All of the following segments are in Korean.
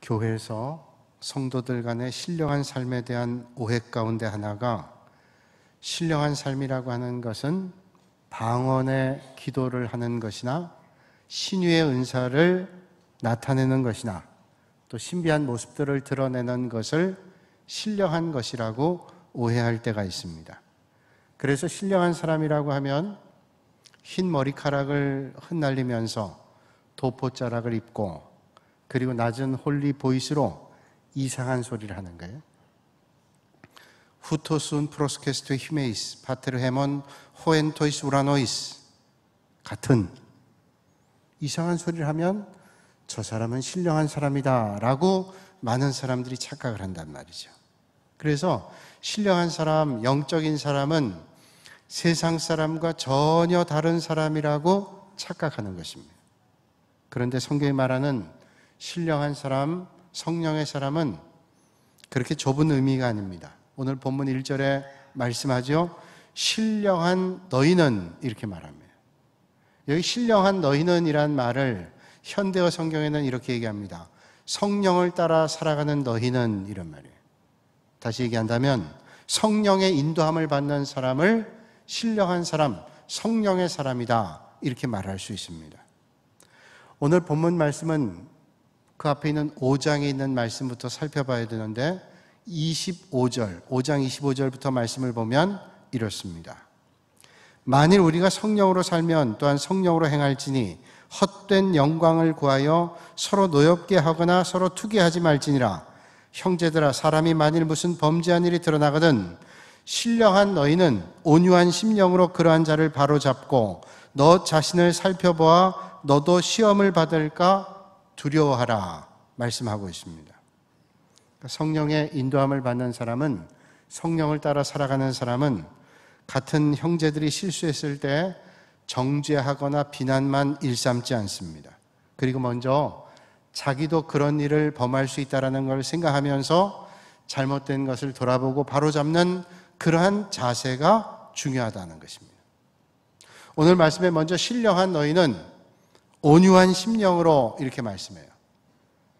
교회에서 성도들 간의 신령한 삶에 대한 오해 가운데 하나가, 신령한 삶이라고 하는 것은 방언의 기도를 하는 것이나 신유의 은사를 나타내는 것이나 또 신비한 모습들을 드러내는 것을 신령한 것이라고 오해할 때가 있습니다. 그래서 신령한 사람이라고 하면 흰 머리카락을 흩날리면서 도포자락을 입고 그리고 낮은 홀리 보이스로 이상한 소리를 하는 거예요. 후토순 프로스케스토 히메이스 파테르헤몬 호엔토이스 우라노이스 같은 이상한 소리를 하면 저 사람은 신령한 사람이다 라고 많은 사람들이 착각을 한단 말이죠. 그래서 신령한 사람, 영적인 사람은 세상 사람과 전혀 다른 사람이라고 착각하는 것입니다. 그런데 성경이 말하는 신령한 사람, 성령의 사람은 그렇게 좁은 의미가 아닙니다. 오늘 본문 1절에 말씀하죠. 신령한 너희는 이렇게 말합니다. 여기 신령한 너희는 이란 말을 현대어 성경에는 이렇게 얘기합니다. 성령을 따라 살아가는 너희는 이런 말이에요. 다시 얘기한다면 성령의 인도함을 받는 사람을 신령한 사람, 성령의 사람이다 이렇게 말할 수 있습니다. 오늘 본문 말씀은 그 앞에 있는 5장에 있는 말씀부터 살펴봐야 되는데 5장 25절부터 말씀을 보면 이렇습니다. 만일 우리가 성령으로 살면 또한 성령으로 행할지니 헛된 영광을 구하여 서로 노엽게 하거나 서로 투기하지 말지니라. 형제들아, 사람이 만일 무슨 범죄한 일이 드러나거든 신령한 너희는 온유한 심령으로 그러한 자를 바로잡고 너 자신을 살펴보아 너도 시험을 받을까 두려워하라 말씀하고 있습니다. 성령의 인도함을 받는 사람은, 성령을 따라 살아가는 사람은 같은 형제들이 실수했을 때 정죄하거나 비난만 일삼지 않습니다. 그리고 먼저 자기도 그런 일을 범할 수 있다는 걸 생각하면서 잘못된 것을 돌아보고 바로잡는 그러한 자세가 중요하다는 것입니다. 오늘 말씀에 먼저 신령한 너희는 온유한 심령으로 이렇게 말씀해요.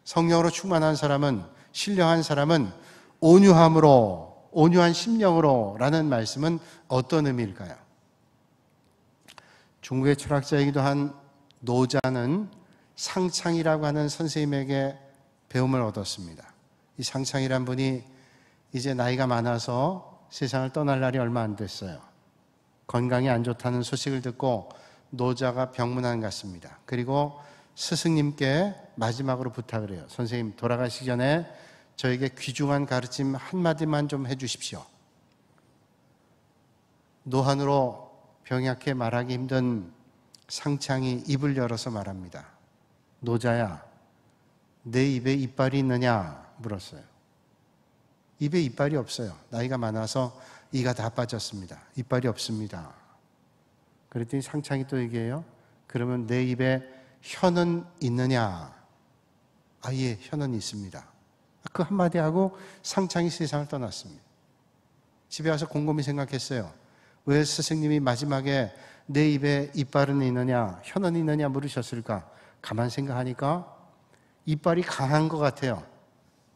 성령으로 충만한 사람은, 신령한 사람은 온유함으로, 온유한 심령으로 라는 말씀은 어떤 의미일까요? 중국의 철학자이기도 한 노자는 상창이라고 하는 선생님에게 배움을 얻었습니다. 이 상창이란 분이 이제 나이가 많아서 세상을 떠날 날이 얼마 안 됐어요. 건강이 안 좋다는 소식을 듣고 노자가 병문안 갔습니다. 그리고 스승님께 마지막으로 부탁을 해요. 선생님, 돌아가시기 전에 저에게 귀중한 가르침 한마디만 좀 해주십시오. 노환으로 병약해 말하기 힘든 상창이 입을 열어서 말합니다. 노자야, 내 입에 이빨이 있느냐 물었어요. 입에 이빨이 없어요. 나이가 많아서 이가 다 빠졌습니다. 이빨이 없습니다. 그랬더니 상창이 또 얘기해요. 그러면 내 입에 혀는 있느냐? 아, 예, 혀는 있습니다. 그 한마디 하고 상창이 세상을 떠났습니다. 집에 와서 곰곰이 생각했어요. 왜 스승님이 마지막에 내 입에 이빨은 있느냐, 혀는 있느냐 물으셨을까? 가만 생각하니까 이빨이 강한 것 같아요.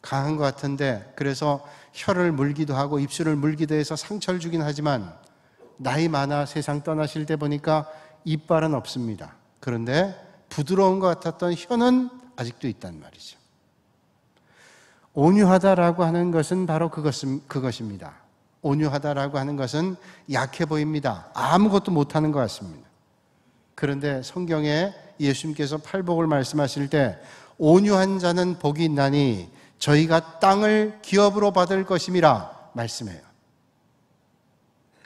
강한 것 같은데 그래서 혀를 물기도 하고 입술을 물기도 해서 상처를 주긴 하지만 나이 많아 세상 떠나실 때 보니까 이빨은 없습니다. 그런데 부드러운 것 같았던 혀는 아직도 있단 말이죠. 온유하다라고 하는 것은 바로 그것입니다. 온유하다라고 하는 것은 약해 보입니다. 아무것도 못하는 것 같습니다. 그런데 성경에 예수님께서 팔복을 말씀하실 때 온유한 자는 복이 있나니 저희가 땅을 기업으로 받을 것임이라 말씀해요.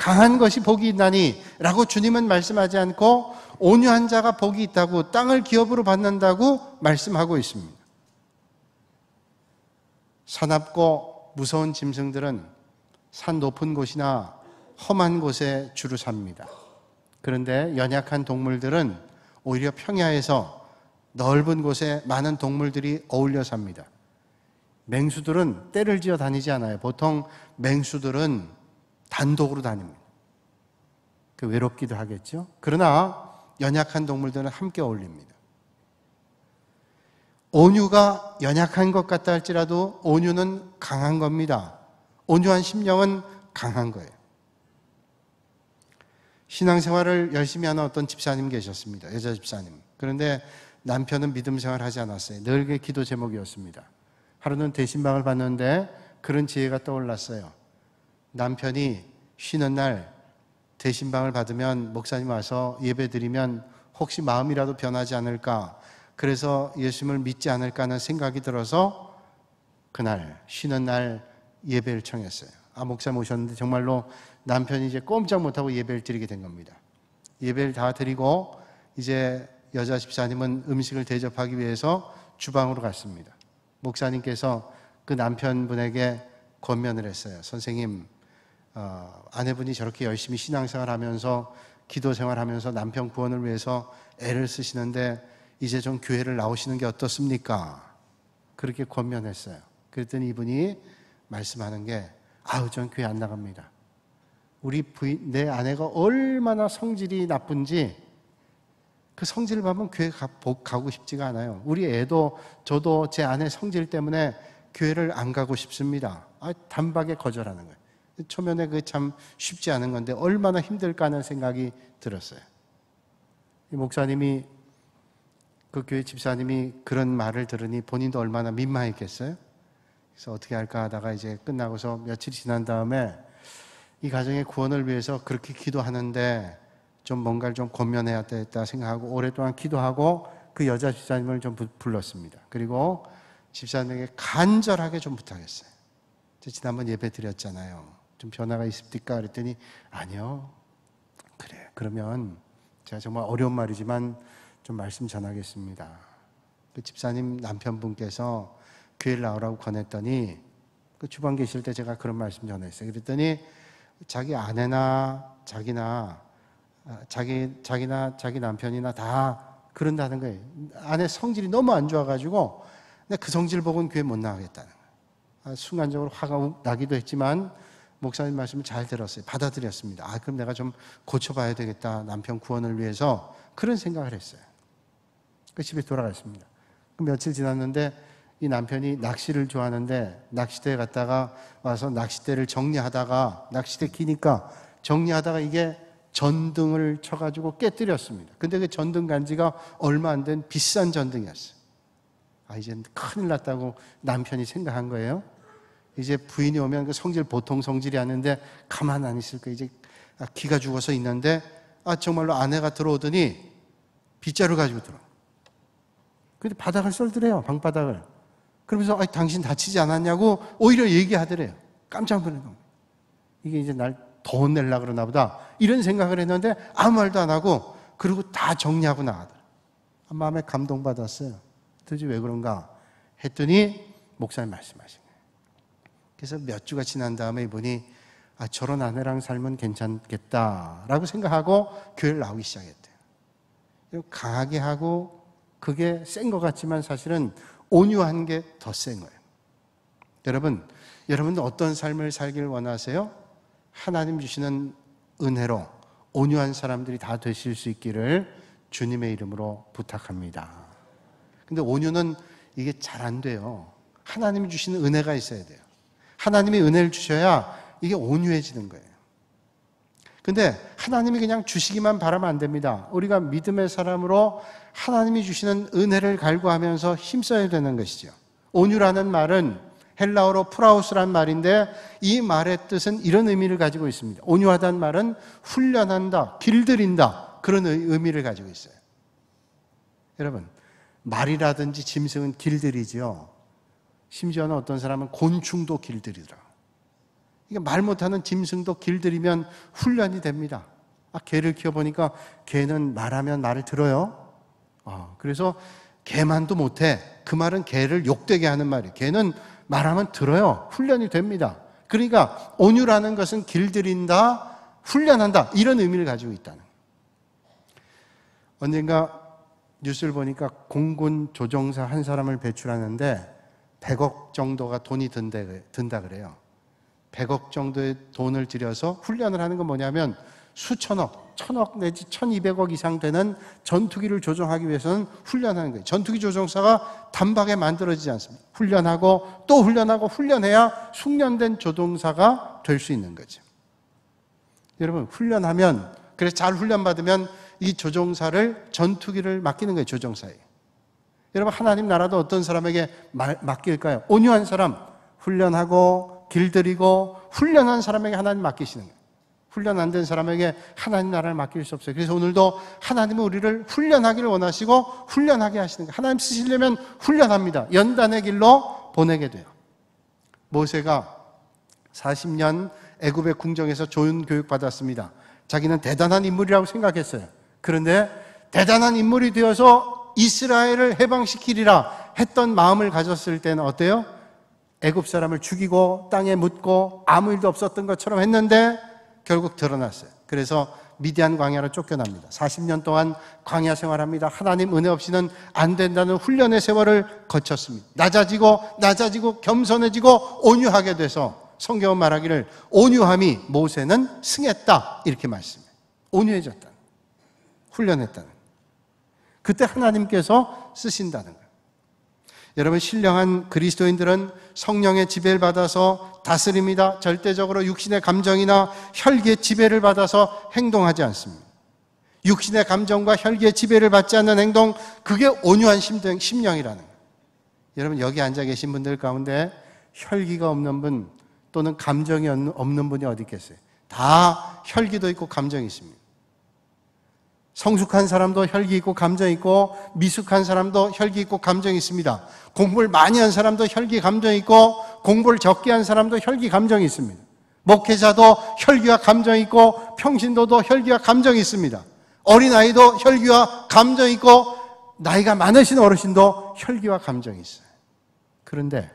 강한 것이 복이 있나니 라고 주님은 말씀하지 않고 온유한 자가 복이 있다고, 땅을 기업으로 받는다고 말씀하고 있습니다. 사납고 무서운 짐승들은 산 높은 곳이나 험한 곳에 주로 삽니다. 그런데 연약한 동물들은 오히려 평야에서 넓은 곳에 많은 동물들이 어울려 삽니다. 맹수들은 떼를 지어 다니지 않아요. 보통 맹수들은 단독으로 다닙니다. 외롭기도 하겠죠. 그러나 연약한 동물들은 함께 어울립니다. 온유가 연약한 것 같다 할지라도 온유는 강한 겁니다. 온유한 심령은 강한 거예요. 신앙생활을 열심히 하는 어떤 집사님 계셨습니다. 여자 집사님. 그런데 남편은 믿음 생활을 하지 않았어요. 늘 기도 제목이었습니다. 하루는 대신방을 봤는데 그런 지혜가 떠올랐어요. 남편이 쉬는 날 대신방을 받으면 목사님 와서 예배드리면 혹시 마음이라도 변하지 않을까, 그래서 예수님을 믿지 않을까 하는 생각이 들어서 그날 쉬는 날 예배를 청했어요. 목사님 오셨는데 정말로 남편이 이제 꼼짝 못하고 예배를 드리게 된 겁니다. 예배를 다 드리고 이제 여자 집사님은 음식을 대접하기 위해서 주방으로 갔습니다. 목사님께서 그 남편분에게 권면을 했어요. 선생님, 아내분이 저렇게 열심히 신앙생활하면서 기도생활하면서 남편 구원을 위해서 애를 쓰시는데 이제 좀 교회를 나오시는 게 어떻습니까? 그렇게 권면했어요. 그랬더니 이분이 말씀하는 게 전 교회 안 나갑니다. 우리 부인, 내 아내가 얼마나 성질이 나쁜지 그 성질을 보면 교회 가고 싶지가 않아요. 우리 애도 저도 제 아내 성질 때문에 교회를 안 가고 싶습니다. 단박에 거절하는 거예요. 초면에 그게 참 쉽지 않은 건데 얼마나 힘들까 하는 생각이 들었어요. 이 목사님이, 그 교회 집사님이 그런 말을 들으니 본인도 얼마나 민망했겠어요? 그래서 어떻게 할까 하다가 이제 끝나고서 며칠 지난 다음에 이 가정의 구원을 위해서 그렇게 기도하는데 좀 뭔가를 좀 권면해야 되겠다 생각하고 오랫동안 기도하고 그 여자 집사님을 좀 불렀습니다. 그리고 집사님에게 간절하게 좀 부탁했어요. 지난번 예배 드렸잖아요. 좀 변화가 있습니까? 그랬더니 아니요. 그래, 그러면 제가 정말 어려운 말이지만 좀 말씀 전하겠습니다. 그 집사님 남편분께서 교회를 나오라고 권했더니 그 주방 계실 때 제가 그런 말씀 전했어요. 그랬더니 자기 아내나 자기나 자기 남편이나 다 그런다는 거예요. 아내 성질이 너무 안 좋아가지고 그 성질 보고는 교회 못 나가겠다는 거예요. 순간적으로 화가 나기도 했지만 목사님 말씀을 잘 들었어요. 받아들였습니다. 그럼 내가 좀 고쳐봐야 되겠다. 남편 구원을 위해서 그런 생각을 했어요. 그 집에 돌아갔습니다. 그 며칠 지났는데 이 남편이 낚시를 좋아하는데 낚시대에 갔다가 와서 낚싯대를 정리하다가 낚싯대 기니까 정리하다가 이게 전등을 쳐가지고 깨뜨렸습니다. 근데 그 전등 간지가 얼마 안 된 비싼 전등이었어요. 이제 큰일 났다고 남편이 생각한 거예요. 이제 부인이 오면 그 성질 보통 성질이 아닌데 가만 안 있을 거예요. 이제 기가 죽어서 있는데 정말로 아내가 들어오더니 빗자루 가지고 들어. 근데 바닥을 썰더래요. 방바닥을. 그러면서 당신 다치지 않았냐고 오히려 얘기하더래요. 깜짝 놀란 겁니다. 이게 이제 날 더 혼내려고 그러나 보다 이런 생각을 했는데 아무 말도 안 하고 그리고 다 정리하고 나가더라. 마음에 감동받았어요. 도대체 왜 그런가 했더니 목사님 말씀하신 거예요. 그래서 몇 주가 지난 다음에 이분이 저런 아내랑 살면 괜찮겠다라고 생각하고 교회를 나오기 시작했대요. 강하게 하고 그게 센 것 같지만 사실은 온유한 게 더 센 거예요. 여러분도 어떤 삶을 살길 원하세요? 하나님 주시는 은혜로 온유한 사람들이 다 되실 수 있기를 주님의 이름으로 부탁합니다. 근데 온유는 이게 잘 안 돼요. 하나님이 주시는 은혜가 있어야 돼요. 하나님이 은혜를 주셔야 이게 온유해지는 거예요. 근데 하나님이 그냥 주시기만 바라면 안 됩니다. 우리가 믿음의 사람으로 하나님이 주시는 은혜를 갈구하면서 힘써야 되는 것이죠. 온유라는 말은 헬라어로 프라우스란 말인데 이 말의 뜻은 이런 의미를 가지고 있습니다. 온유하다는 말은 훈련한다, 길들인다, 그런 의미를 가지고 있어요. 여러분, 말이라든지 짐승은 길들이죠. 심지어는 어떤 사람은 곤충도 길들이더라. 이게 말 못하는 짐승도 길들이면 훈련이 됩니다. 개를 키워보니까 개는 말하면 말을 들어요. 그래서 개만도 못해. 그 말은 개를 욕되게 하는 말이에요. 개는 말하면 들어요. 훈련이 됩니다. 그러니까 온유라는 것은 길들인다, 훈련한다, 이런 의미를 가지고 있다는 거예요. 언젠가 뉴스를 보니까 공군 조종사 한 사람을 배출하는데 100억 정도가 돈이 든다 그래요. 100억 정도의 돈을 들여서 훈련을 하는 건 뭐냐면 수천억, 천억 내지 1200억 이상 되는 전투기를 조종하기 위해서는 훈련하는 거예요. 전투기 조종사가 단박에 만들어지지 않습니다. 훈련하고 또 훈련하고 훈련해야 숙련된 조종사가 될 수 있는 거죠. 여러분, 훈련하면, 그래서 잘 훈련받으면 이 조종사를, 전투기를 맡기는 거예요. 조종사에게. 여러분, 하나님 나라도 어떤 사람에게 맡길까요? 온유한 사람, 훈련하고 길들이고 훈련한 사람에게 하나님 맡기시는 거예요. 훈련 안 된 사람에게 하나님 나라를 맡길 수 없어요. 그래서 오늘도 하나님은 우리를 훈련하기를 원하시고 훈련하게 하시는 거예요. 하나님 쓰시려면 훈련합니다. 연단의 길로 보내게 돼요. 모세가 40년 애굽의 궁정에서 좋은 교육 받았습니다. 자기는 대단한 인물이라고 생각했어요. 그런데 대단한 인물이 되어서 이스라엘을 해방시키리라 했던 마음을 가졌을 때는 어때요? 애굽 사람을 죽이고 땅에 묻고 아무 일도 없었던 것처럼 했는데 결국 드러났어요. 그래서 미디안 광야로 쫓겨납니다. 40년 동안 광야 생활합니다. 하나님 은혜 없이는 안 된다는 훈련의 세월을 거쳤습니다. 낮아지고 겸손해지고 온유하게 돼서 성경은 말하기를 온유함이 모세는 승했다 이렇게 말씀해요. 온유해졌다. 훈련했다는. 그때 하나님께서 쓰신다는 거예요. 여러분, 신령한 그리스도인들은 성령의 지배를 받아서 다스립니다. 절대적으로 육신의 감정이나 혈기의 지배를 받아서 행동하지 않습니다. 육신의 감정과 혈기의 지배를 받지 않는 행동, 그게 온유한 심령이라는 거예요. 여러분, 여기 앉아 계신 분들 가운데 혈기가 없는 분 또는 감정이 없는 분이 어디 있겠어요? 다 혈기도 있고 감정이 있습니다. 성숙한 사람도 혈기 있고 감정이 있고 미숙한 사람도 혈기 있고 감정이 있습니다. 공부를 많이 한 사람도 혈기 감정이 있고 공부를 적게 한 사람도 혈기 감정이 있습니다. 목회자도 혈기와 감정이 있고 평신도도 혈기와 감정이 있습니다. 어린아이도 혈기와 감정이 있고 나이가 많으신 어르신도 혈기와 감정이 있어요. 그런데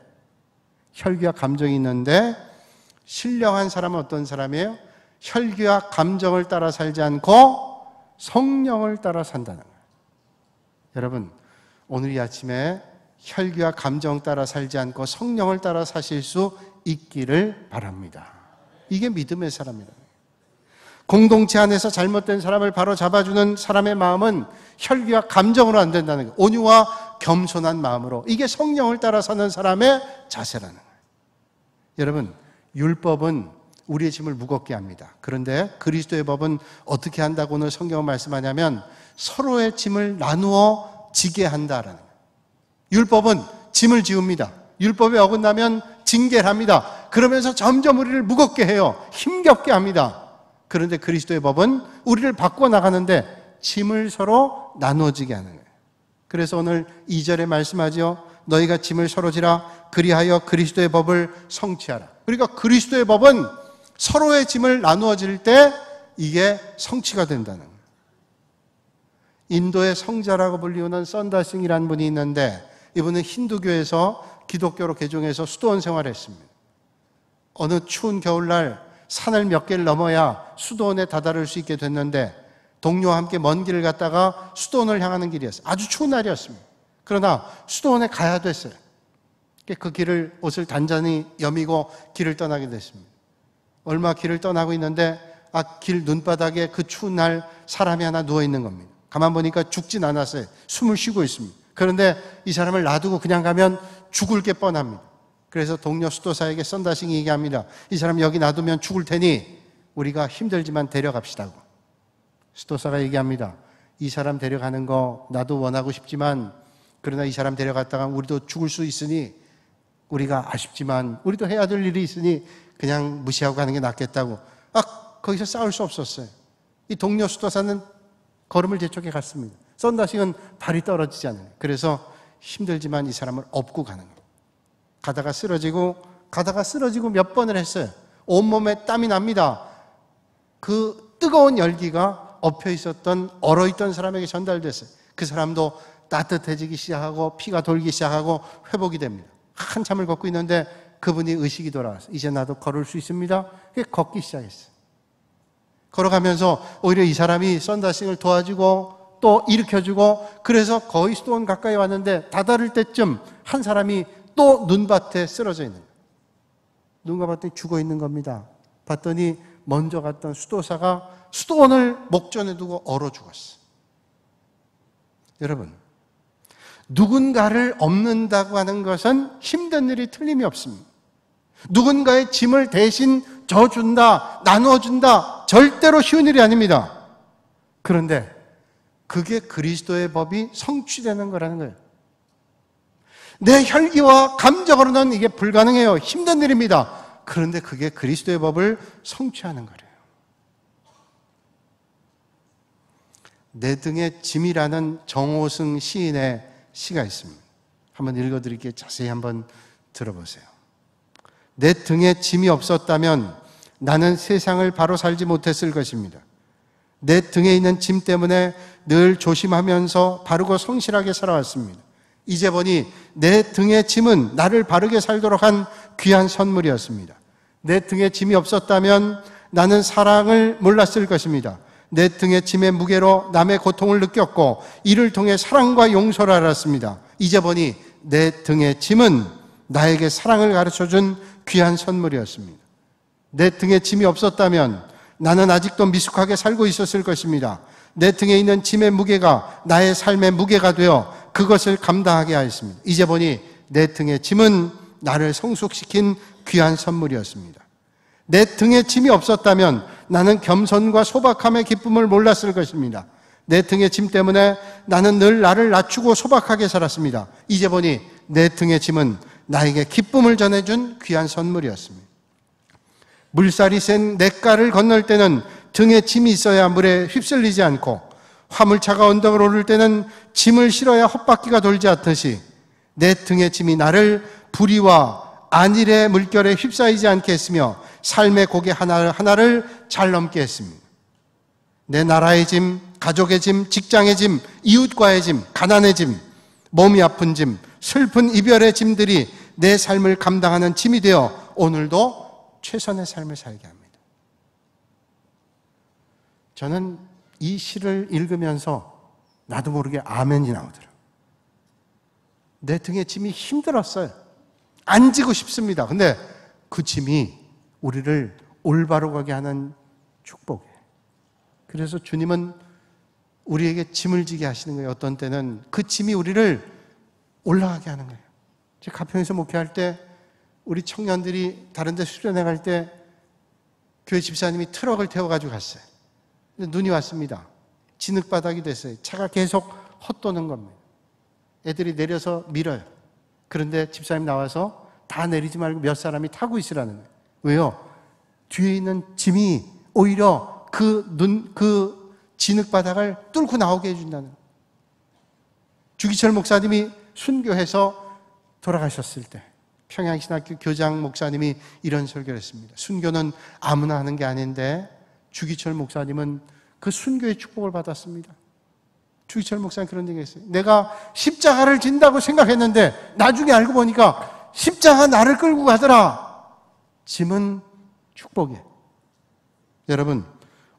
혈기와 감정이 있는데 신령한 사람은 어떤 사람이에요? 혈기와 감정을 따라 살지 않고 성령을 따라 산다는 거예요. 여러분, 오늘 이 아침에 혈기와 감정 따라 살지 않고 성령을 따라 사실 수 있기를 바랍니다. 이게 믿음의 사람이다. 공동체 안에서 잘못된 사람을 바로 잡아주는 사람의 마음은 혈기와 감정으로 안 된다는 거예요. 온유와 겸손한 마음으로. 이게 성령을 따라 사는 사람의 자세라는 거예요. 여러분, 율법은 우리의 짐을 무겁게 합니다. 그런데 그리스도의 법은 어떻게 한다고 오늘 성경은 말씀하냐면 서로의 짐을 나누어 지게 한다라는 거예요. 율법은 짐을 지웁니다. 율법에 어긋나면 징계를 합니다. 그러면서 점점 우리를 무겁게 해요. 힘겹게 합니다. 그런데 그리스도의 법은 우리를 바꿔나가는데 짐을 서로 나누어지게 하는 거예요. 그래서 오늘 2절에 말씀하죠. 너희가 짐을 서로 지라 그리하여 그리스도의 법을 성취하라. 그러니까 그리스도의 법은 서로의 짐을 나누어질 때 이게 성취가 된다는 거예요. 인도의 성자라고 불리우는 썬다싱이라는 분이 있는데 이분은 힌두교에서 기독교로 개종해서 수도원 생활을 했습니다. 어느 추운 겨울날 산을 몇 개를 넘어야 수도원에 다다를 수 있게 됐는데 동료와 함께 먼 길을 갔다가 수도원을 향하는 길이었어요. 아주 추운 날이었습니다. 그러나 수도원에 가야 됐어요. 그 길을 옷을 단단히 여미고 길을 떠나게 됐습니다. 얼마 길을 떠나고 있는데 길 눈바닥에 그 추운 날 사람이 하나 누워있는 겁니다. 가만 보니까 죽진 않았어요. 숨을 쉬고 있습니다. 그런데 이 사람을 놔두고 그냥 가면 죽을 게 뻔합니다. 그래서 동료 수도사에게 썬다싱이 얘기합니다. 이 사람 여기 놔두면 죽을 테니 우리가 힘들지만 데려갑시다고. 수도사가 얘기합니다. 이 사람 데려가는 거 나도 원하고 싶지만 그러나 이 사람 데려갔다가 우리도 죽을 수 있으니 우리가 아쉽지만 우리도 해야 될 일이 있으니 그냥 무시하고 가는 게 낫겠다고. 거기서 싸울 수 없었어요. 이 동료 수도사는 걸음을 재촉해 갔습니다. 썬다싱은 발이 떨어지지 않아요. 그래서 힘들지만 이 사람을 업고 가는 거예요. 가다가 쓰러지고 몇 번을 했어요. 온몸에 땀이 납니다. 그 뜨거운 열기가 엎혀 있었던, 얼어있던 사람에게 전달됐어요. 그 사람도 따뜻해지기 시작하고 피가 돌기 시작하고 회복이 됩니다. 한참을 걷고 있는데 그분이 의식이 돌아왔어요. 이제 나도 걸을 수 있습니다. 걷기 시작했어요. 걸어가면서 오히려 이 사람이 썬다싱을 도와주고 또 일으켜주고 그래서 거의 수도원 가까이 왔는데 다다를 때쯤 한 사람이 또 눈밭에 쓰러져 있는 거예요. 눈과 봤더니 죽어 있는 겁니다. 봤더니 먼저 갔던 수도사가 수도원을 목전에 두고 얼어 죽었어. 여러분, 누군가를 업는다고 하는 것은 힘든 일이 틀림이 없습니다. 누군가의 짐을 대신 져준다, 나누어준다, 절대로 쉬운 일이 아닙니다. 그런데 그게 그리스도의 법이 성취되는 거라는 거예요. 내 혈기와 감정으로는 이게 불가능해요. 힘든 일입니다. 그런데 그게 그리스도의 법을 성취하는 거래요. 내 등의 짐이라는 정호승 시인의 시가 있습니다. 한번 읽어드릴게요. 자세히 한번 들어보세요. 내 등에 짐이 없었다면 나는 세상을 바로 살지 못했을 것입니다. 내 등에 있는 짐 때문에 늘 조심하면서 바르고 성실하게 살아왔습니다. 이제 보니 내 등의 짐은 나를 바르게 살도록 한 귀한 선물이었습니다. 내 등에 짐이 없었다면 나는 사랑을 몰랐을 것입니다. 내 등의 짐의 무게로 남의 고통을 느꼈고 이를 통해 사랑과 용서를 알았습니다. 이제 보니 내 등의 짐은 나에게 사랑을 가르쳐준 귀한 선물이었습니다. 내 등에 짐이 없었다면 나는 아직도 미숙하게 살고 있었을 것입니다. 내 등에 있는 짐의 무게가 나의 삶의 무게가 되어 그것을 감당하게 하였습니다. 이제 보니 내 등의 짐은 나를 성숙시킨 귀한 선물이었습니다. 내 등에 짐이 없었다면 나는 겸손과 소박함의 기쁨을 몰랐을 것입니다. 내 등의 짐 때문에 나는 늘 나를 낮추고 소박하게 살았습니다. 이제 보니 내 등의 짐은 나에게 기쁨을 전해준 귀한 선물이었습니다. 물살이 센 냇가를 건널 때는 등에 짐이 있어야 물에 휩쓸리지 않고 화물차가 언덕을 오를 때는 짐을 실어야 헛바퀴가 돌지 않듯이 내 등의 짐이 나를 불의와 안일의 물결에 휩싸이지 않게 했으며 삶의 고개 하나를 잘 넘게 했습니다. 내 나라의 짐, 가족의 짐, 직장의 짐, 이웃과의 짐, 가난의 짐, 몸이 아픈 짐, 슬픈 이별의 짐들이 내 삶을 감당하는 짐이 되어 오늘도 최선의 삶을 살게 합니다. 저는 이 시를 읽으면서 나도 모르게 아멘이 나오더라고요. 내 등에 짐이 힘들었어요. 안 지고 싶습니다. 근데 그 짐이 우리를 올바로 가게 하는 축복이에요. 그래서 주님은 우리에게 짐을 지게 하시는 거예요. 어떤 때는 그 짐이 우리를 올라가게 하는 거예요. 제가 가평에서 목회할 때 우리 청년들이 다른 데 수련회 갈 때 교회 집사님이 트럭을 태워가지고 갔어요. 근데 눈이 왔습니다. 진흙바닥이 됐어요. 차가 계속 헛도는 겁니다. 애들이 내려서 밀어요. 그런데 집사님 나와서 다 내리지 말고 몇 사람이 타고 있으라는 거예요. 왜요? 뒤에 있는 짐이 오히려 그 진흙바닥을 뚫고 나오게 해준다는 거예요. 주기철 목사님이 순교해서 돌아가셨을 때 평양신학교 교장 목사님이 이런 설교를 했습니다. 순교는 아무나 하는 게 아닌데 주기철 목사님은 그 순교의 축복을 받았습니다. 주기철 목사님 그런 얘기 했어요. 내가 십자가를 진다고 생각했는데 나중에 알고 보니까 십자가 나를 끌고 가더라. 짐은 축복이에요. 여러분,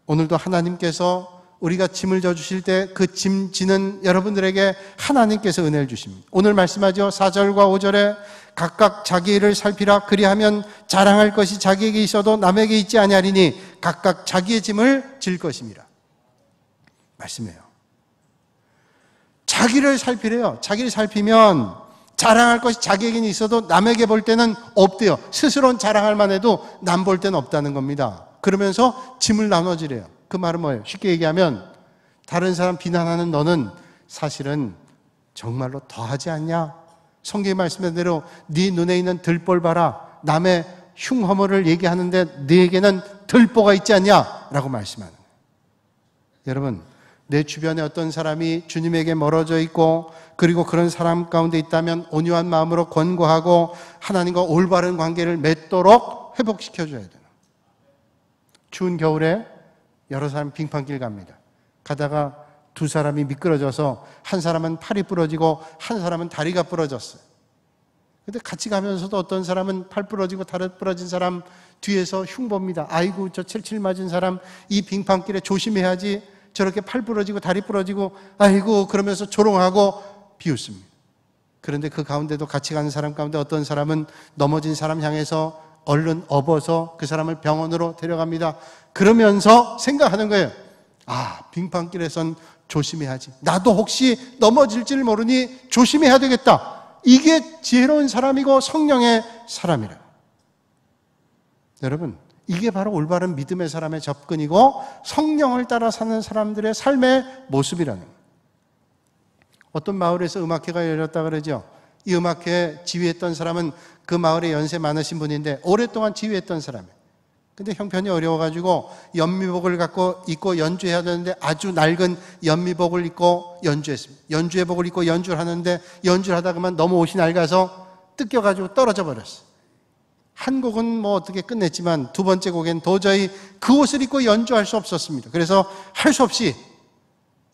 오늘도 하나님께서 우리가 짐을 져주실 때 그 짐 지는 여러분들에게 하나님께서 은혜를 주십니다. 오늘 말씀하죠. 4절과 5절에 각각 자기 일을 살피라. 그리하면 자랑할 것이 자기에게 있어도 남에게 있지 아니하리니 각각 자기의 짐을 질 것입니다. 말씀해요. 자기를 살피래요. 자기를 살피면 자랑할 것이 자기에게는 있어도 남에게 볼 때는 없대요. 스스로는 자랑할 만해도 남 볼 때는 없다는 겁니다. 그러면서 짐을 나눠지래요. 그 말은 뭐예요? 쉽게 얘기하면 다른 사람 비난하는 너는 사실은 정말로 더하지 않냐? 성경의 말씀대로 네 눈에 있는 들볼 봐라. 남의 흉허물을 얘기하는데 네에게는 들보가 있지 않냐? 라고 말씀하는 거예요. 여러분, 내 주변에 어떤 사람이 주님에게 멀어져 있고 그리고 그런 사람 가운데 있다면 온유한 마음으로 권고하고 하나님과 올바른 관계를 맺도록 회복시켜줘야 돼요. 추운 겨울에 여러 사람 빙판길 갑니다. 가다가 두 사람이 미끄러져서 한 사람은 팔이 부러지고 한 사람은 다리가 부러졌어요. 근데 같이 가면서도 어떤 사람은 팔 부러지고 다리 부러진 사람 뒤에서 흉봅니다. 아이고 저 칠칠 맞은 사람 이 빙판길에 조심해야지. 저렇게 팔 부러지고 다리 부러지고 아이고 그러면서 조롱하고 비웃습니다. 그런데 그 가운데도 같이 가는 사람 가운데 어떤 사람은 넘어진 사람 향해서 얼른 업어서 그 사람을 병원으로 데려갑니다. 그러면서 생각하는 거예요. 아, 빙판길에선 조심해야지. 나도 혹시 넘어질지를 모르니 조심해야 되겠다. 이게 지혜로운 사람이고 성령의 사람이라. 여러분, 이게 바로 올바른 믿음의 사람의 접근이고 성령을 따라 사는 사람들의 삶의 모습이라는 거예요. 어떤 마을에서 음악회가 열렸다 그러죠. 이 음악회에 지휘했던 사람은 그 마을에 연세 많으신 분인데 오랫동안 지휘했던 사람이에요. 근데 형편이 어려워가지고 연미복을 갖고 입고 연주해야 되는데 아주 낡은 연미복을 입고 연주했습니다. 연주회복을 입고 연주를 하는데 연주를 하다 그만 너무 옷이 낡아서 뜯겨가지고 떨어져 버렸어요. 한 곡은 뭐 어떻게 끝냈지만 두 번째 곡엔 도저히 그 옷을 입고 연주할 수 없었습니다. 그래서 할 수 없이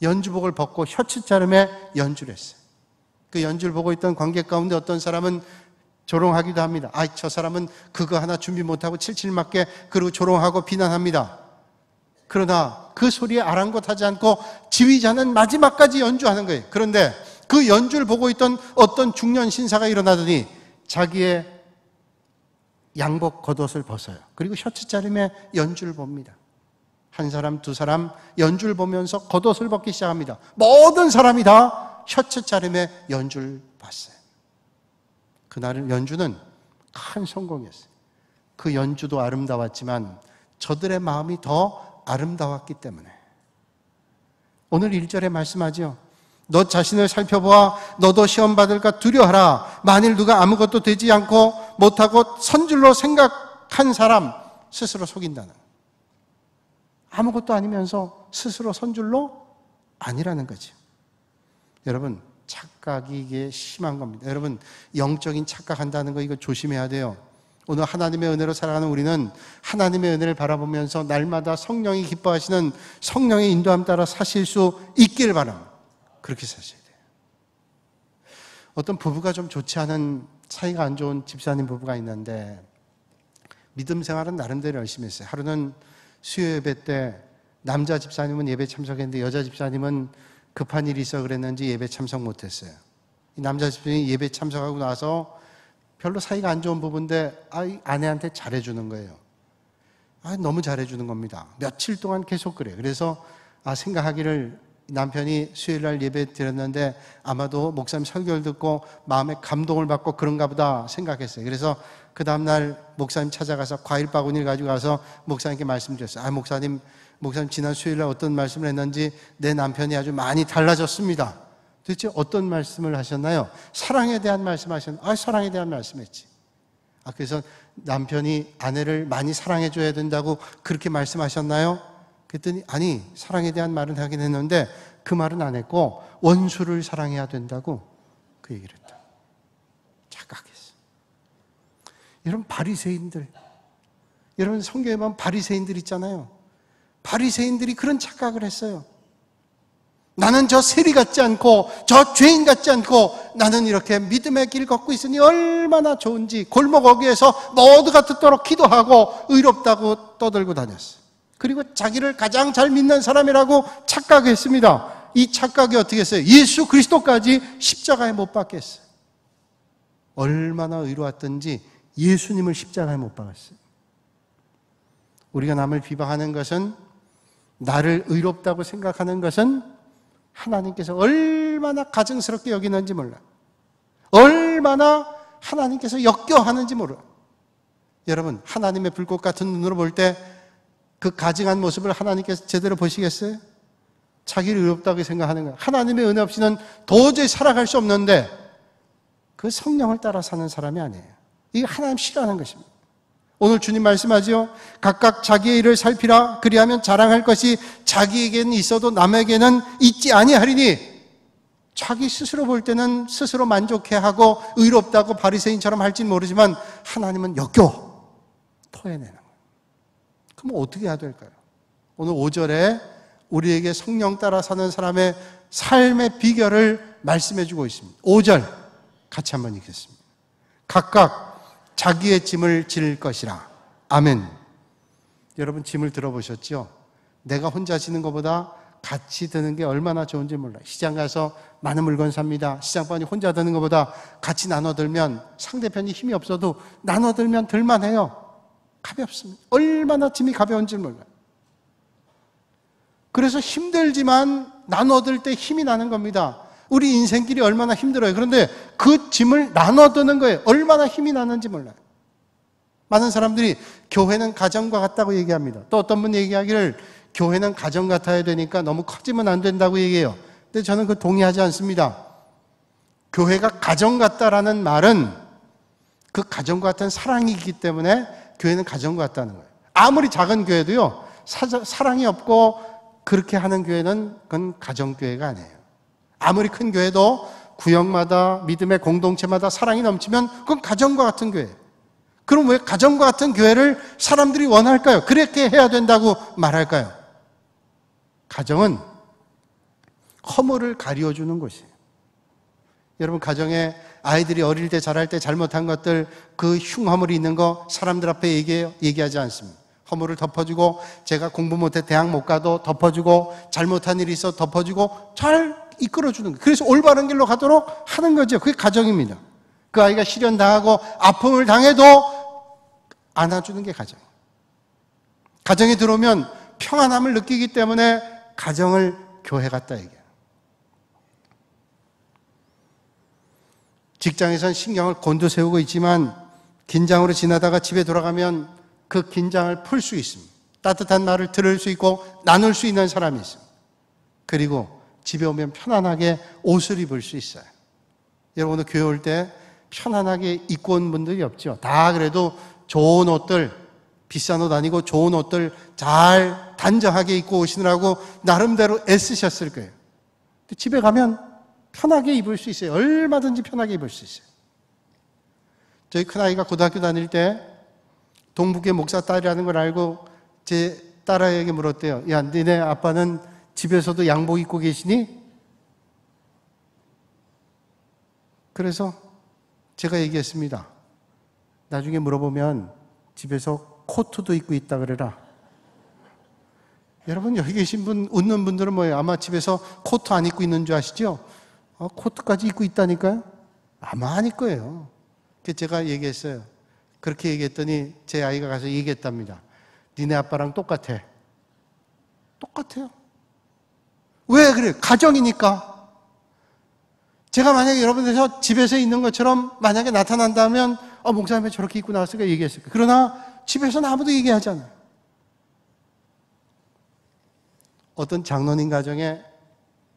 연주복을 벗고 셔츠 자름에 연주를 했어요. 그 연주를 보고 있던 관객 가운데 어떤 사람은 조롱하기도 합니다. 아, 저 사람은 그거 하나 준비 못하고 칠칠 맞게 그러고 조롱하고 비난합니다. 그러나 그 소리에 아랑곳하지 않고 지휘자는 마지막까지 연주하는 거예요. 그런데 그 연주를 보고 있던 어떤 중년 신사가 일어나더니 자기의 양복 겉옷을 벗어요. 그리고 셔츠 자름에 연주를 봅니다. 한 사람, 두 사람 연주를 보면서 겉옷을 벗기 시작합니다. 모든 사람이 다 셔츠 자름에 연주를 봤어요. 그날 연주는 큰 성공이었어요. 그 연주도 아름다웠지만 저들의 마음이 더 아름다웠기 때문에 오늘 1절에 말씀하죠. 너 자신을 살펴보아 너도 시험 받을까 두려워하라. 만일 누가 아무것도 되지 않고 못하고 선줄로 생각한 사람 스스로 속인다는, 아무것도 아니면서 스스로 선줄로 아니라는 거죠. 여러분, 착각이 이게 심한 겁니다. 여러분, 영적인 착각한다는 거 이거 조심해야 돼요. 오늘 하나님의 은혜로 살아가는 우리는 하나님의 은혜를 바라보면서 날마다 성령이 기뻐하시는 성령의 인도함 따라 사실 수 있기를 바랍니다. 그렇게 사셔야 돼요. 어떤 부부가 좀 좋지 않은, 사이가 안 좋은 집사님 부부가 있는데 믿음 생활은 나름대로 열심히 했어요. 하루는 수요 예배 때 남자 집사님은 예배 참석했는데 여자 집사님은 급한 일이 있어 그랬는지 예배 참석 못했어요. 이 남자 집사님이 예배 참석하고 나서 별로 사이가 안 좋은 부부인데 아내한테 잘해주는 거예요. 너무 잘해주는 겁니다. 며칠 동안 계속 그래요. 그래서 생각하기를 남편이 수요일날 예배 드렸는데 아마도 목사님 설교를 듣고 마음에 감동을 받고 그런가 보다 생각했어요. 그래서 그 다음날 목사님 찾아가서 과일 바구니를 가지고 가서 목사님께 말씀드렸어요. 목사님 지난 수요일날 어떤 말씀을 했는지 내 남편이 아주 많이 달라졌습니다. 도대체 어떤 말씀을 하셨나요? 사랑에 대한 말씀하셨나요? 사랑에 대한 말씀했지. 그래서 남편이 아내를 많이 사랑해줘야 된다고 그렇게 말씀하셨나요? 그랬더니 아니, 사랑에 대한 말은 하긴 했는데 그 말은 안 했고 원수를 사랑해야 된다고 그 얘기를 했다. 착각했어. 여러분, 바리새인들, 여러분 성경에 보면 바리새인들 있잖아요. 바리새인들이 그런 착각을 했어요. 나는 저 세리 같지 않고 저 죄인 같지 않고 나는 이렇게 믿음의 길 걷고 있으니 얼마나 좋은지 골목 어귀에서 모두가 듣도록 기도하고 의롭다고 떠들고 다녔어요. 그리고 자기를 가장 잘 믿는 사람이라고 착각했습니다. 이 착각이 어떻게 했어요? 예수 그리스도까지 십자가에 못 박혔어요. 얼마나 의로웠던지 예수님을 십자가에 못 박았어요. 우리가 남을 비방하는 것은, 나를 의롭다고 생각하는 것은 하나님께서 얼마나 가증스럽게 여기는지 몰라. 얼마나 하나님께서 역겨워하는지 몰라. 여러분, 하나님의 불꽃 같은 눈으로 볼 때 그 가증한 모습을 하나님께서 제대로 보시겠어요? 자기를 의롭다고 생각하는 거예요. 하나님의 은혜 없이는 도저히 살아갈 수 없는데 그 성령을 따라 사는 사람이 아니에요. 이게 하나님 싫어하는 것입니다. 오늘 주님 말씀하죠. 각각 자기의 일을 살피라. 그리하면 자랑할 것이 자기에게는 있어도 남에게는 있지 아니하리니. 자기 스스로 볼 때는 스스로 만족해하고 의롭다고 바리새인처럼 할지는 모르지만 하나님은 역겨워 토해내는 거예요. 그럼 어떻게 해야 될까요? 오늘 5절에 우리에게 성령 따라 사는 사람의 삶의 비결을 말씀해 주고 있습니다. 5절 같이 한번 읽겠습니다. 각각 자기의 짐을 질 것이라. 아멘. 여러분, 짐을 들어보셨죠? 내가 혼자 지는 것보다 같이 드는 게 얼마나 좋은지 몰라요. 시장 가서 많은 물건 삽니다. 시장반이 혼자 드는 것보다 같이 나눠 들면, 상대편이 힘이 없어도 나눠 들면 들만해요. 가볍습니다. 얼마나 짐이 가벼운지 몰라요. 그래서 힘들지만 나눠들 때 힘이 나는 겁니다. 우리 인생길이 얼마나 힘들어요. 그런데 그 짐을 나눠드는 거예요. 얼마나 힘이 나는지 몰라요. 많은 사람들이 교회는 가정과 같다고 얘기합니다. 또 어떤 분 얘기하기를 교회는 가정 같아야 되니까 너무 커지면 안 된다고 얘기해요. 근데 저는 그 동의하지 않습니다. 교회가 가정 같다라는 말은 그 가정과 같은 사랑이기 때문에 교회는 가정과 같다는 거예요. 아무리 작은 교회도요, 사랑이 없고 그렇게 하는 교회는 그건 가정교회가 아니에요. 아무리 큰 교회도 구역마다 믿음의 공동체마다 사랑이 넘치면 그건 가정과 같은 교회예요. 그럼 왜 가정과 같은 교회를 사람들이 원할까요? 그렇게 해야 된다고 말할까요? 가정은 허물을 가리워주는 곳이에요. 여러분, 가정에 아이들이 어릴 때 자랄 때 잘못한 것들, 그 흉허물이 있는 거 사람들 앞에 얘기하지 않습니다. 허물을 덮어주고, 제가 공부 못해 대학 못 가도 덮어주고, 잘못한 일이 있어 덮어주고, 잘 이끌어주는 거예요. 그래서 올바른 길로 가도록 하는 거죠. 그게 가정입니다. 그 아이가 시련당하고 아픔을 당해도 안아주는 게 가정이에요. 가정에 들어오면 평안함을 느끼기 때문에 가정을 교회 같다 얘기해요. 직장에선 신경을 곤두세우고 있지만 긴장으로 지나다가 집에 돌아가면 그 긴장을 풀 수 있습니다. 따뜻한 말을 들을 수 있고 나눌 수 있는 사람이 있습니다. 그리고 집에 오면 편안하게 옷을 입을 수 있어요. 여러분, 오늘 교회 올 때 편안하게 입고 온 분들이 없죠. 다 그래도 좋은 옷들, 비싼 옷 아니고 좋은 옷들 잘 단정하게 입고 오시느라고 나름대로 애쓰셨을 거예요. 근데 집에 가면 편하게 입을 수 있어요. 얼마든지 편하게 입을 수 있어요. 저희 큰아이가 고등학교 다닐 때 동북의 목사 딸이라는 걸 알고 제 딸아이에게 물었대요. 야, 니네 아빠는 집에서도 양복 입고 계시니? 그래서 제가 얘기했습니다. 나중에 물어보면 집에서 코트도 입고 있다 그래라. 여러분, 여기 계신 분, 웃는 분들은 뭐예요? 아마 집에서 코트 안 입고 있는 줄 아시죠? 코트까지 입고 있다니까요? 아마 아닐 거예요. 그래서 제가 얘기했어요. 그렇게 얘기했더니 제 아이가 가서 얘기했답니다. 니네 아빠랑 똑같아. 똑같아요. 왜 그래요? 가정이니까. 제가 만약에 여러분들에서 집에서 있는 것처럼 만약에 나타난다면 목사님이 저렇게 입고 나왔을까 얘기했을 거예요. 그러나 집에서는 아무도 얘기하지 않아요. 어떤 장로님 가정에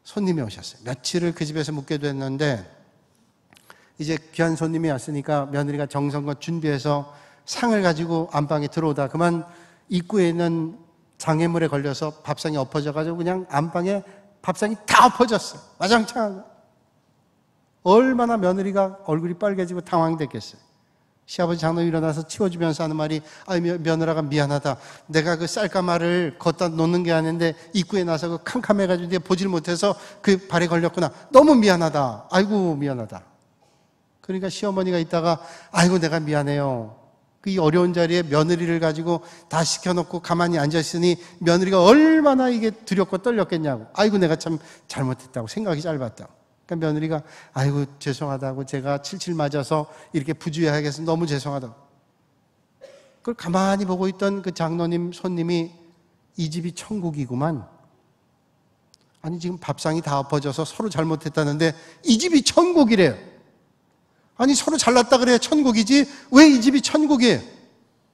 손님이 오셨어요. 며칠을 그 집에서 묵게 됐는데 이제 귀한 손님이 왔으니까 며느리가 정성껏 준비해서 상을 가지고 안방에 들어오다 그만 입구에 있는 장애물에 걸려서 밥상이 엎어져가지고 그냥 안방에 밥상이 다 엎어졌어요. 와장창하고. 얼마나 며느리가 얼굴이 빨개지고 당황됐겠어요. 시아버지 장로님 일어나서 치워주면서 하는 말이 며느라가 미안하다. 내가 그 쌀가마를 걷다 놓는 게 아닌데 입구에 나서 그 캄캄해가지고 내가 보질 못해서 그 발에 걸렸구나. 너무 미안하다. 아이고 미안하다. 그러니까 시어머니가 있다가 아이고 내가 미안해요. 이 어려운 자리에 며느리를 가지고 다 시켜놓고 가만히 앉아있으니 며느리가 얼마나 이게 두렵고 떨렸겠냐고. 아이고 내가 참 잘못했다고. 생각이 짧았다고. 그러니까 며느리가 아이고 죄송하다고 제가 칠칠 맞아서 이렇게 부주의하게 해서 너무 죄송하다고. 그걸 가만히 보고 있던 그 장로님 손님이 이 집이 천국이구만. 아니 지금 밥상이 다 엎어져서 서로 잘못했다는데 이 집이 천국이래요. 아니 서로 잘났다 그래야 천국이지 왜 이 집이 천국이에요?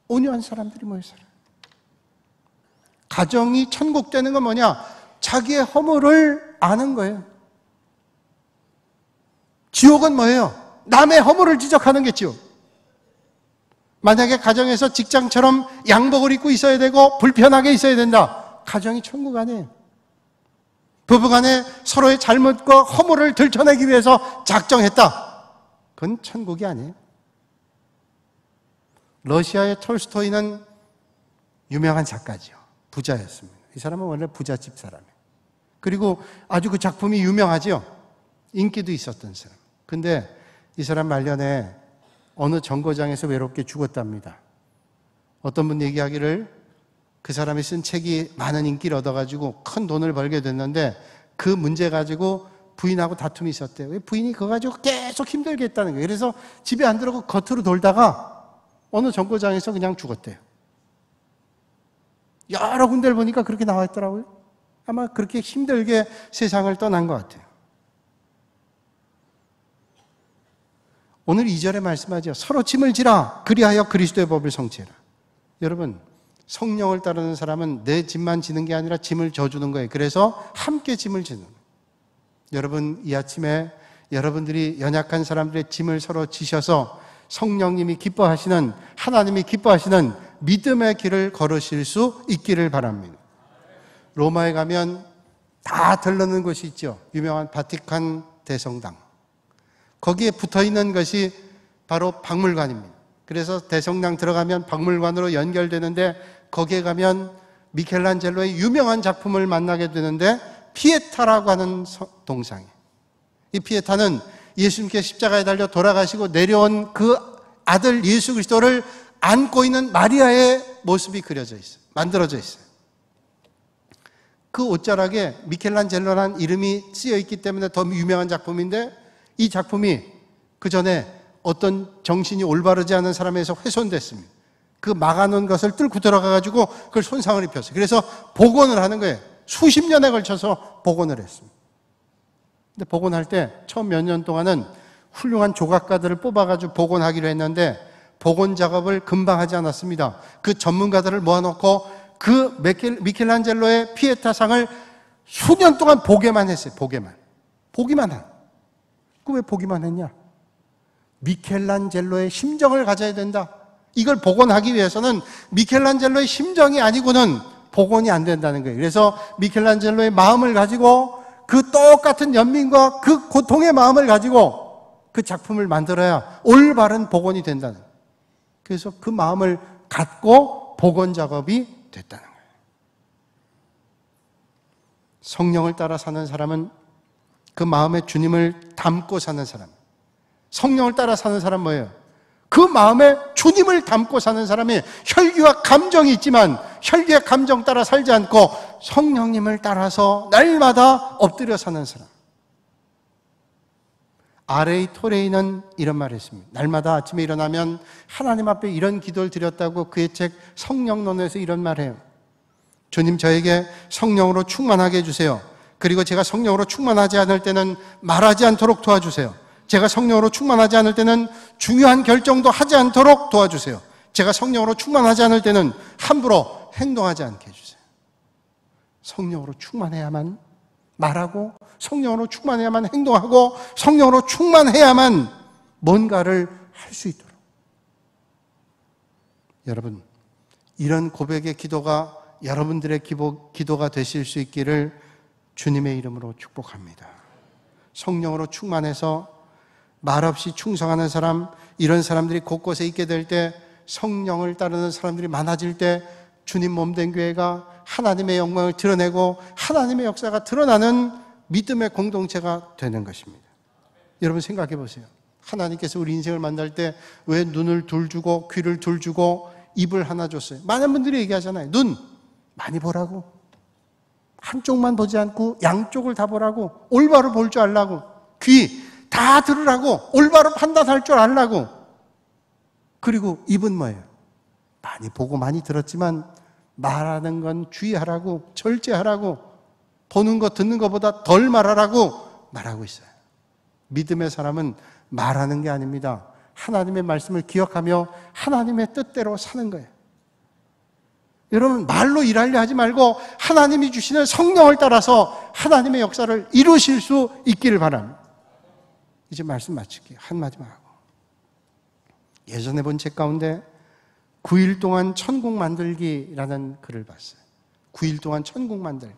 온유한 사람들이 모여 살아요. 가정이 천국 되는 건 뭐냐? 자기의 허물을 아는 거예요. 지옥은 뭐예요? 남의 허물을 지적하는 게 지옥. 만약에 가정에서 직장처럼 양복을 입고 있어야 되고 불편하게 있어야 된다. 가정이 천국 아니에요. 부부간에 서로의 잘못과 허물을 들춰내기 위해서 작정했다. 그건 천국이 아니에요. 러시아의 톨스토이는 유명한 작가죠. 부자였습니다. 이 사람은 원래 부잣집 사람이에요. 그리고 아주 그 작품이 유명하죠. 인기도 있었던 사람. 근데 이 사람 말년에 어느 정거장에서 외롭게 죽었답니다. 어떤 분 얘기하기를 그 사람이 쓴 책이 많은 인기를 얻어가지고 큰 돈을 벌게 됐는데 그 문제 가지고 부인하고 다툼이 있었대요. 왜 부인이 그거 가지고 계속 힘들게 했다는 거예요. 그래서 집에 안 들어가고 겉으로 돌다가 어느 정거장에서 그냥 죽었대요. 여러 군데를 보니까 그렇게 나와 있더라고요. 아마 그렇게 힘들게 세상을 떠난 것 같아요. 오늘 2절에 말씀하죠. 서로 짐을 지라 그리하여 그리스도의 법을 성취해라. 여러분, 성령을 따르는 사람은 내 짐만 지는 게 아니라 짐을 져주는 거예요. 그래서 함께 짐을 지는 거예요. 여러분, 이 아침에 여러분들이 연약한 사람들의 짐을 서로 지셔서 성령님이 기뻐하시는, 하나님이 기뻐하시는 믿음의 길을 걸으실 수 있기를 바랍니다. 로마에 가면 다 들르는 곳이 있죠. 유명한 바티칸 대성당. 거기에 붙어있는 것이 바로 박물관입니다. 그래서 대성당 들어가면 박물관으로 연결되는데 거기에 가면 미켈란젤로의 유명한 작품을 만나게 되는데 피에타라고 하는 동상이에요. 이 피에타는 예수님께 십자가에 달려 돌아가시고 내려온 그 아들 예수 그리스도를 안고 있는 마리아의 모습이 그려져 있어요. 만들어져 있어요. 그 옷자락에 미켈란젤로라는 이름이 쓰여 있기 때문에 더 유명한 작품인데 이 작품이 그 전에 어떤 정신이 올바르지 않은 사람에서 훼손됐습니다. 그 막아놓은 것을 뚫고 들어가가지고 그걸 손상을 입혔어요. 그래서 복원을 하는 거예요. 수십 년에 걸쳐서 복원을 했습니다. 근데 복원할 때 처음 몇 년 동안은 훌륭한 조각가들을 뽑아가지고 복원하기로 했는데 복원 작업을 금방 하지 않았습니다. 그 전문가들을 모아놓고 그 미켈란젤로의 피에타상을 수년 동안 보게만 했어요. 보기만 한. 그 왜 보기만 했냐? 미켈란젤로의 심정을 가져야 된다. 이걸 복원하기 위해서는 미켈란젤로의 심정이 아니고는 복원이 안 된다는 거예요. 그래서 미켈란젤로의 마음을 가지고 그 똑같은 연민과 그 고통의 마음을 가지고 그 작품을 만들어야 올바른 복원이 된다는 거예요. 그래서 그 마음을 갖고 복원 작업이 됐다는 거예요. 성령을 따라 사는 사람은 그 마음에 주님을 담고 사는 사람. 성령을 따라 사는 사람 뭐예요? 그 마음에 주님을 담고 사는 사람이 혈기와 감정이 있지만 혈기와 감정 따라 살지 않고 성령님을 따라서 날마다 엎드려 사는 사람. R.A. 토레이는 이런 말을 했습니다. 날마다 아침에 일어나면 하나님 앞에 이런 기도를 드렸다고 그의 책 성령론에서 이런 말을 해요. 주님, 저에게 성령으로 충만하게 해주세요. 그리고 제가 성령으로 충만하지 않을 때는 말하지 않도록 도와주세요. 제가 성령으로 충만하지 않을 때는 중요한 결정도 하지 않도록 도와주세요. 제가 성령으로 충만하지 않을 때는 함부로 행동하지 않게 해주세요. 성령으로 충만해야만 말하고, 성령으로 충만해야만 행동하고, 성령으로 충만해야만 뭔가를 할 수 있도록. 여러분, 이런 고백의 기도가 여러분들의 기도가 되실 수 있기를 주님의 이름으로 축복합니다. 성령으로 충만해서 말없이 충성하는 사람, 이런 사람들이 곳곳에 있게 될 때, 성령을 따르는 사람들이 많아질 때 주님 몸된 교회가 하나님의 영광을 드러내고 하나님의 역사가 드러나는 믿음의 공동체가 되는 것입니다. 여러분 생각해 보세요. 하나님께서 우리 인생을 만날 때 왜 눈을 둘 주고 귀를 둘 주고 입을 하나 줬어요? 많은 분들이 얘기하잖아요. 눈 많이 보라고, 한쪽만 보지 않고 양쪽을 다 보라고, 올바로 볼 줄 알라고, 귀 다 들으라고, 올바로 판단할 줄 알라고. 그리고 입은 뭐예요? 많이 보고 많이 들었지만 말하는 건 주의하라고, 절제하라고, 보는 거 듣는 것보다 덜 말하라고 말하고 있어요. 믿음의 사람은 말하는 게 아닙니다. 하나님의 말씀을 기억하며 하나님의 뜻대로 사는 거예요. 여러분, 말로 일하려 하지 말고 하나님이 주시는 성령을 따라서 하나님의 역사를 이루실 수 있기를 바랍니다. 이제 말씀 마칠게요. 한마디만 하고. 예전에 본 책 가운데 9일 동안 천국 만들기라는 글을 봤어요. 9일 동안 천국 만들기.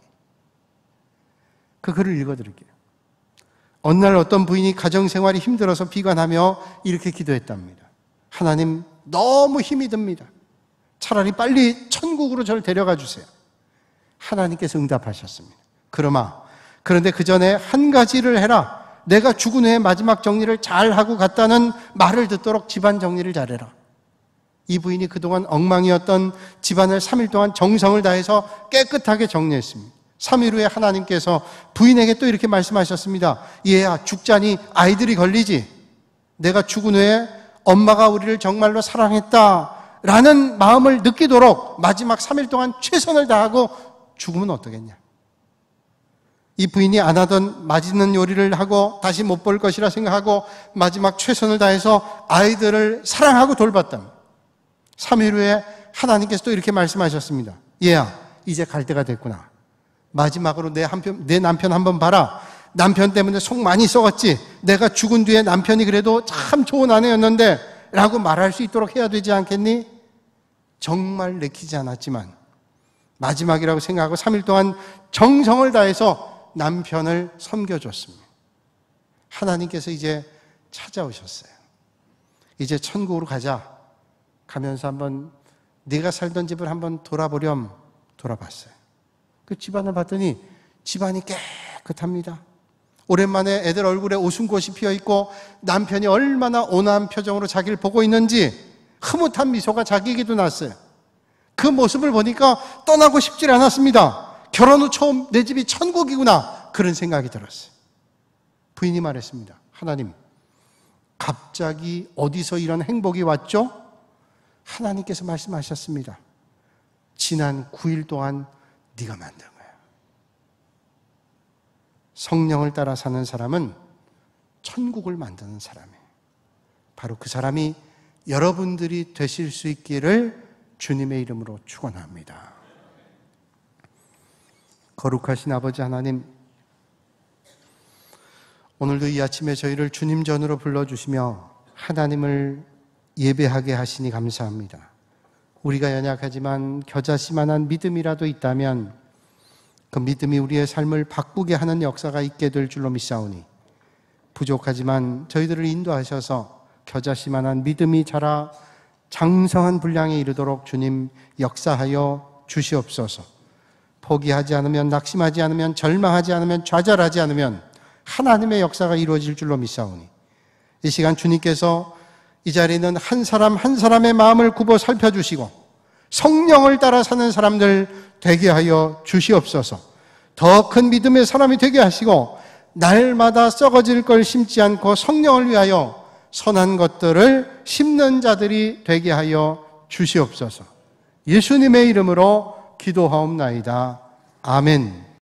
그 글을 읽어드릴게요. 어느 날 어떤 부인이 가정생활이 힘들어서 비관하며 이렇게 기도했답니다. 하나님, 너무 힘이 듭니다. 차라리 빨리 천국으로 저를 데려가 주세요. 하나님께서 응답하셨습니다. 그런데 그 전에 한 가지를 해라. 내가 죽은 후에 마지막 정리를 잘하고 갔다는 말을 듣도록 집안 정리를 잘해라. 이 부인이 그동안 엉망이었던 집안을 3일 동안 정성을 다해서 깨끗하게 정리했습니다. 3일 후에 하나님께서 부인에게 또 이렇게 말씀하셨습니다. 얘야, 죽자니 아이들이 걸리지. 내가 죽은 후에 엄마가 우리를 정말로 사랑했다 라는 마음을 느끼도록 마지막 3일 동안 최선을 다하고 죽으면 어떠겠냐. 이 부인이 안 하던 맛있는 요리를 하고 다시 못 볼 것이라 생각하고 마지막 최선을 다해서 아이들을 사랑하고 돌봤다. 3일 후에 하나님께서 또 이렇게 말씀하셨습니다. 얘야, 이제 갈 때가 됐구나. 마지막으로 내 남편 한번 봐라. 남편 때문에 속 많이 썩었지. 내가 죽은 뒤에 남편이 그래도 참 좋은 아내였는데 라고 말할 수 있도록 해야 되지 않겠니? 정말 내키지 않았지만 마지막이라고 생각하고 3일 동안 정성을 다해서 남편을 섬겨줬습니다. 하나님께서 이제 찾아오셨어요. 이제 천국으로 가자. 가면서 한번 네가 살던 집을 한번 돌아보렴. 돌아봤어요. 그 집안을 봤더니 집안이 깨끗합니다. 오랜만에 애들 얼굴에 웃음꽃이 피어있고 남편이 얼마나 온화한 표정으로 자기를 보고 있는지 흐뭇한 미소가 자기에게도 났어요. 그 모습을 보니까 떠나고 싶지 않았습니다. 결혼 후 처음 내 집이 천국이구나, 그런 생각이 들었어요. 부인이 말했습니다. 하나님, 갑자기 어디서 이런 행복이 왔죠? 하나님께서 말씀하셨습니다. 지난 9일 동안 네가 만든 거야. 성령을 따라 사는 사람은 천국을 만드는 사람이에요. 바로 그 사람이 여러분들이 되실 수 있기를 주님의 이름으로 축원합니다. 거룩하신 아버지 하나님, 오늘도 이 아침에 저희를 주님 전으로 불러주시며 하나님을 예배하게 하시니 감사합니다. 우리가 연약하지만 겨자씨만한 믿음이라도 있다면 그 믿음이 우리의 삶을 바꾸게 하는 역사가 있게 될 줄로 믿사오니, 부족하지만 저희들을 인도하셔서 겨자씨만한 믿음이 자라 장성한 분량에 이르도록 주님 역사하여 주시옵소서. 포기하지 않으면, 낙심하지 않으면, 절망하지 않으면, 좌절하지 않으면 하나님의 역사가 이루어질 줄로 믿사오니, 이 시간 주님께서 이 자리는 한 사람 한 사람의 마음을 굽어 살펴주시고 성령을 따라 사는 사람들 되게 하여 주시옵소서. 더 큰 믿음의 사람이 되게 하시고 날마다 썩어질 걸 심지 않고 성령을 위하여 선한 것들을 심는 자들이 되게 하여 주시옵소서. 예수님의 이름으로 기도하옵나이다. 아멘.